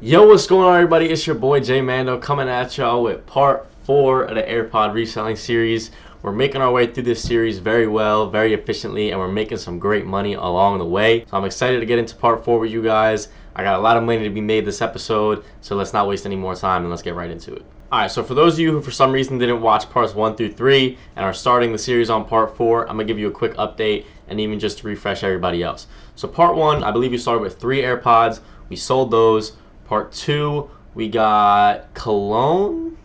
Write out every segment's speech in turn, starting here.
Yo, what's going on, everybody? It's your boy Jay Mando coming at y'all with part 4 of the AirPod reselling series. We're making our way through this series very well, very efficiently, and we're making some great money along the way. So I'm excited to get into part 4 with you guys. I got a lot of money to be made this episode, so let's not waste any more time and let's get right into it. Alright, so for those of you who for some reason didn't watch parts 1 through 3 and are starting the series on part 4, I'm going to give you a quick update and even just to refresh everybody else. So part 1, I believe we started with 3 AirPods. We sold those. Part 2, we got Cologne.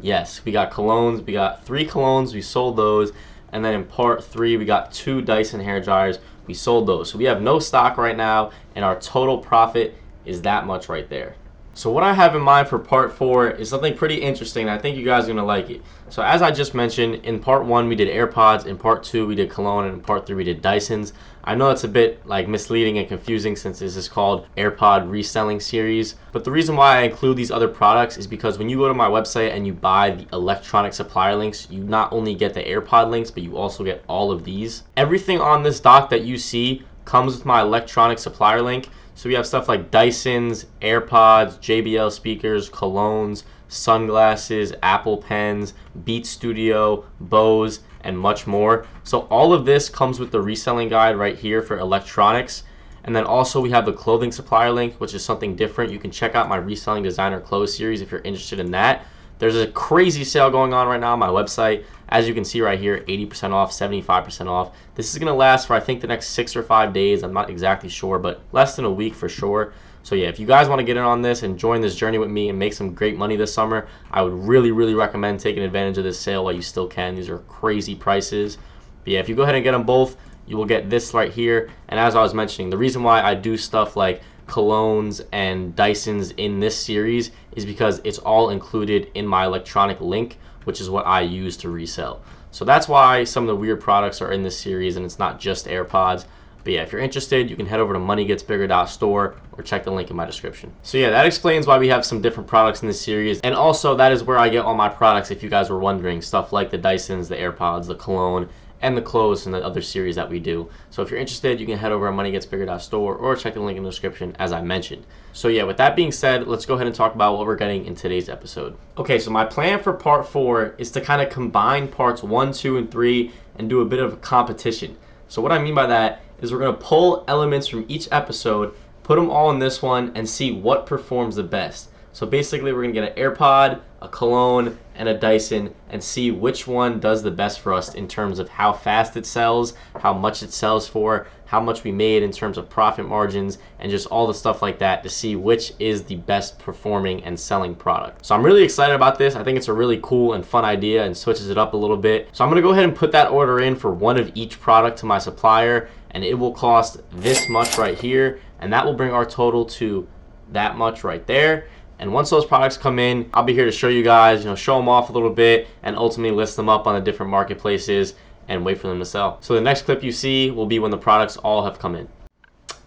Yes, we got Colognes. We got 3 Colognes. We sold those. And then in part 3, we got 2 Dyson hair dryers. We sold those. So we have no stock right now, and our total profit is that much right there. So what I have in mind for part 4 is something pretty interesting, and I think you guys are going to like it. So as I just mentioned, in part 1 we did AirPods, in part 2 we did Cologne, and in part 3 we did Dysons. I know it's a bit like misleading and confusing since this is called AirPod reselling series, but the reason why I include these other products is because when you go to my website and you buy the electronic supplier links, you not only get the AirPod links, but you also get all of these. Everything on this doc that you see comes with my electronic supplier link. So we have stuff like Dysons, AirPods, JBL speakers, Colognes, sunglasses, Apple pens, Beat Studio, Bose, and much more. So all of this comes with the reselling guide right here for electronics. And then also we have the clothing supplier link, which is something different. You can check out my reselling designer clothes series if you're interested in that. There's a crazy sale going on right now on my website. As you can see right here, 80% off, 75% off. This is going to last for I think the next 6 or 5 days. I'm not exactly sure, but less than a week for sure. So yeah, if you guys want to get in on this and join this journey with me and make some great money this summer, I would really recommend taking advantage of this sale while you still can. These are crazy prices. But yeah, if you go ahead and get them both, you will get this right here. And as I was mentioning, the reason why I do stuff like Colognes and Dysons in this series is because it's all included in my electronic link, which is what I use to resell. So that's why some of the weird products are in this series, and it's not just AirPods. But yeah, if you're interested, you can head over to moneygetsbigger.store or check the link in my description. So yeah, that explains why we have some different products in this series. And also, that is where I get all my products, if you guys were wondering. Stuff like the Dysons, the AirPods, the Cologne, and the clothes and the other series that we do. So if you're interested, you can head over to moneygetsbigger.store or check the link in the description as I mentioned. So yeah, with that being said, let's go ahead and talk about what we're getting in today's episode. Okay, so my plan for part 4 is to kind of combine parts 1, 2, and 3 and do a bit of a competition. So what I mean by that is we're going to pull elements from each episode, put them all in this one, and see what performs the best. So basically we're going to get an AirPod, a Cologne, and a Dyson and see which one does the best for us in terms of how fast it sells, how much it sells for, how much we made in terms of profit margins, and just all the stuff like that to see which is the best performing and selling product. So I'm really excited about this. I think it's a really cool and fun idea and switches it up a little bit. So I'm going to go ahead and put that order in for one of each product to my supplier, and it will cost this much right here, and that will bring our total to that much right there. And once those products come in, I'll be here to show you guys, show them off a little bit and ultimately list them up on the different marketplaces and wait for them to sell. So the next clip you see will be when the products all have come in.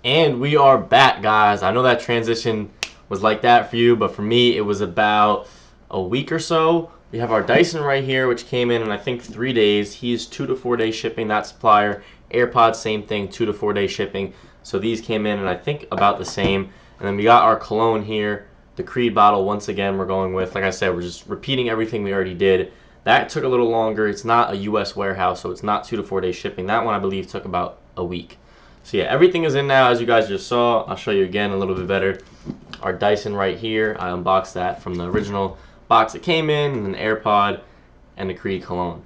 And we are back, guys. I know that transition was like that for you, but for me, it was about a week or so. We have our Dyson right here, which came in I think 3 days. He's 2 to 4 day shipping, that supplier. AirPods, same thing, 2 to 4 day shipping. So these came in I think about the same. And then we got our Cologne here. The Creed bottle, once again, we're going with, like I said, we're just repeating everything we already did. That took a little longer. It's not a US warehouse, so it's not 2 to 4 day shipping. That one, I believe, took about a week. So yeah, everything is in now, as you guys just saw. I'll show you again a little bit better. Our Dyson right here, I unboxed that from the original box it came in, and an AirPod, and the Creed Cologne.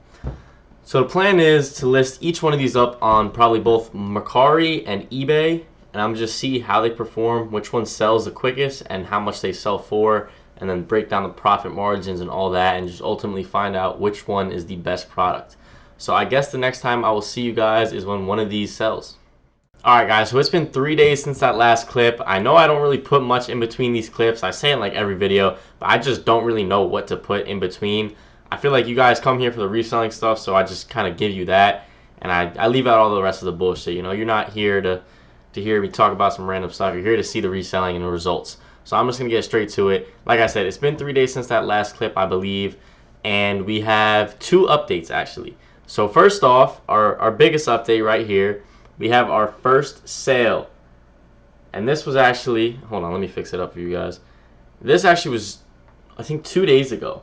So the plan is to list each one of these up on probably both Mercari and eBay, and I'm just see how they perform, which one sells the quickest, and how much they sell for, and then break down the profit margins and all that, and just ultimately find out which one is the best product. So I guess the next time I will see you guys is when one of these sells. Alright guys, so it's been 3 days since that last clip. I know I don't really put much in between these clips. I say it in like every video, but I just don't really know what to put in between. I feel like you guys come here for the reselling stuff, so I just kind of give you that, and I leave out all the rest of the bullshit. You're not here to hear me talk about some random stuff. You're here to see the reselling and the results. So I'm just going to get straight to it. Like I said, it's been 3 days since that last clip, I believe, and we have 2 updates actually. So first off, our biggest update right here, we have our first sale. And this was actually, hold on, let me fix it up for you guys. This actually was, I think, 2 days ago.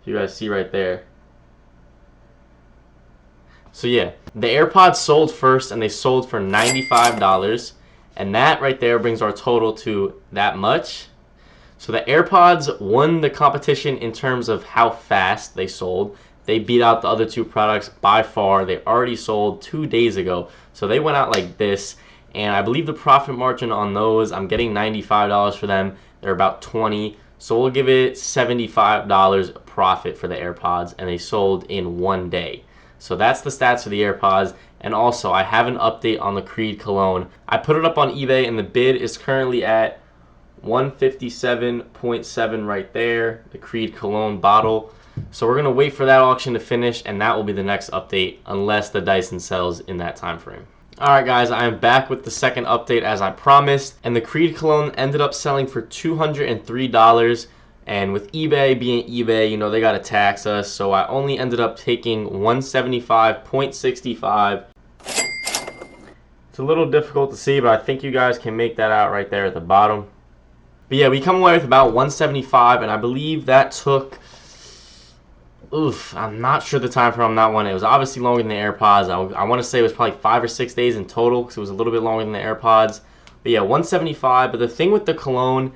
You guys see right there. So yeah, the AirPods sold first, and they sold for $95, and that right there brings our total to that much. So the AirPods won the competition in terms of how fast they sold. They beat out the other two products by far. They already sold 2 days ago, so they went out like this. And I believe the profit margin on those, I'm getting $95 for them. They're about 20, so we'll give it $75 profit for the AirPods, and they sold in 1 day. So that's the stats for the AirPods. And also, I have an update on the Creed Cologne. I put it up on eBay, and the bid is currently at 157.7 right there, the Creed Cologne bottle. So we're gonna wait for that auction to finish, and that will be the next update, unless the Dyson sells in that time frame. Alright guys, I am back with the second update as I promised, and the Creed Cologne ended up selling for $203. And with eBay being eBay, you know, they gotta tax us, so I only ended up taking 175.65. It's a little difficult to see, but I think you guys can make that out right there at the bottom. But yeah, we come away with about 175, and I believe that took, I'm not sure the time frame on that one. It was obviously longer than the AirPods. I want to say it was probably 5 or 6 days in total, because it was a little bit longer than the AirPods. But yeah, 175. But the thing with the Cologne,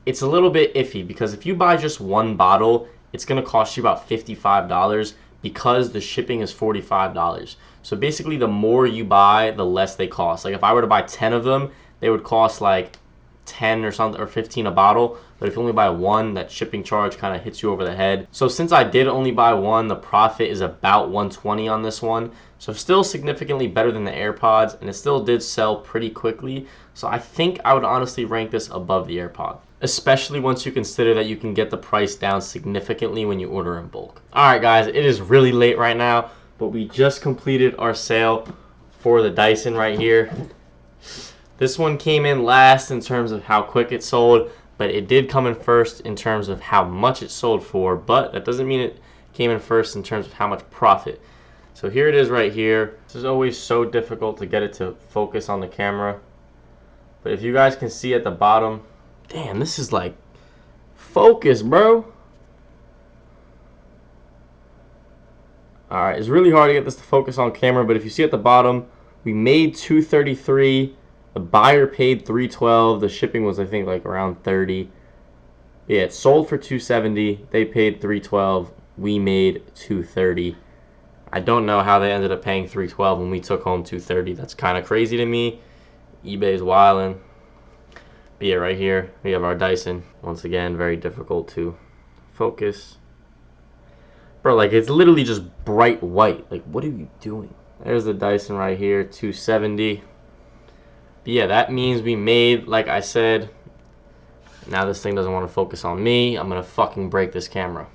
it's a little bit iffy, because if you buy just one bottle, it's going to cost you about $55, because the shipping is $45. So basically, the more you buy, the less they cost. Like if I were to buy 10 of them, they would cost like 10 or something, or 15 a bottle. But if you only buy one, that shipping charge kind of hits you over the head. So since I did only buy one, the profit is about 120 on this one. So still significantly better than the AirPods, and it still did sell pretty quickly. So I think I would honestly rank this above the AirPod, especially once you consider that you can get the price down significantly when you order in bulk. Alright guys, it is really late right now, but we just completed our sale for the Dyson right here. This one came in last in terms of how quick it sold, but it did come in first in terms of how much it sold for, but that doesn't mean it came in first in terms of how much profit. So here it is right here. This is always so difficult to get it to focus on the camera, but if you guys can see at the bottom, damn, this is like focus, bro. Alright, it's really hard to get this to focus on camera, but if you see at the bottom, we made $233. The buyer paid $312. The shipping was, I think, like around $30. Yeah, it sold for $270. They paid $312. We made $230. I don't know how they ended up paying $312 when we took home $230. That's kind of crazy to me. eBay's wildin'. But yeah, right here we have our Dyson. Once again, very difficult to focus. Bro, like it's literally just bright white. Like, what are you doing? There's the Dyson right here, $270. But yeah, that means we made, like I said, now this thing doesn't want to focus on me. I'm going to fucking break this camera.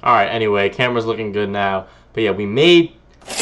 Alright, anyway, camera's looking good now. But yeah, we made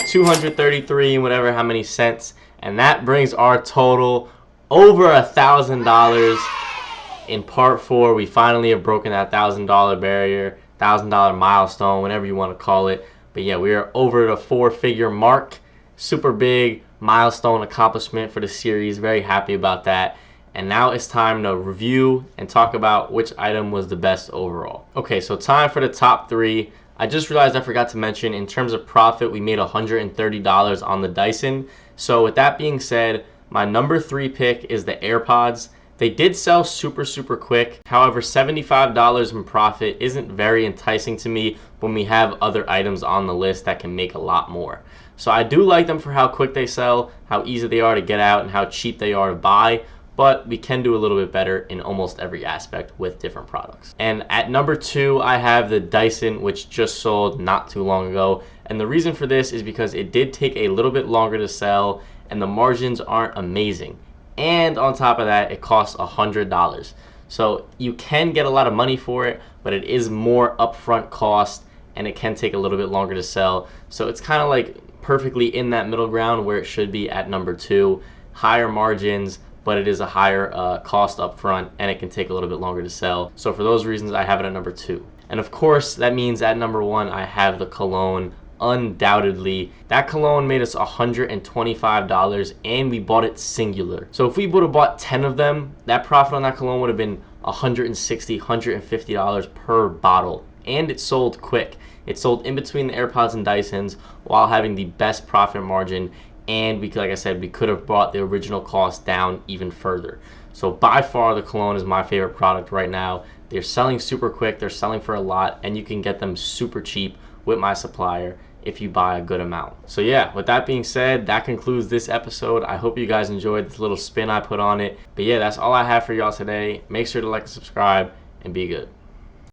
233 and whatever, how many cents. And that brings our total over $1,000 in part 4. We finally have broken that $1,000 barrier, $1,000 milestone, whatever you want to call it. But yeah, we are over the 4-figure mark. Super big milestone accomplishment for the series. Very happy about that. And now it's time to review and talk about which item was the best overall. Okay, so time for the top 3. I just realized I forgot to mention, in terms of profit, we made $130 on the Dyson. So with that being said, my number 3 pick is the AirPods. They did sell super quick. However, $75 in profit isn't very enticing to me when we have other items on the list that can make a lot more. So I do like them for how quick they sell, how easy they are to get out, and how cheap they are to buy. But we can do a little bit better in almost every aspect with different products. And at number 2, I have the Dyson, which just sold not too long ago. And the reason for this is because it did take a little bit longer to sell, and the margins aren't amazing. And on top of that, it costs $100. So you can get a lot of money for it, but it is more upfront cost, and it can take a little bit longer to sell. So it's kind of like perfectly in that middle ground where it should be at number 2. Higher margins, but it is a higher cost up front, and it can take a little bit longer to sell. So for those reasons, I have it at number 2. And of course, that means at number 1, I have the Cologne undoubtedly. That cologne made us $125 and we bought it singular. So if we would have bought 10 of them, that profit on that cologne would have been $160, $150 per bottle. And it sold quick. It sold in between the AirPods and Dysons while having the best profit margin, and we, like I said, we could have brought the original cost down even further. So by far the cologne is my favorite product right now. They're selling super quick, they're selling for a lot, and you can get them super cheap with my supplier if you buy a good amount. So yeah, with that being said, that concludes this episode. I hope you guys enjoyed this little spin I put on it. But yeah, that's all I have for y'all today. Make sure to like and subscribe, and be good.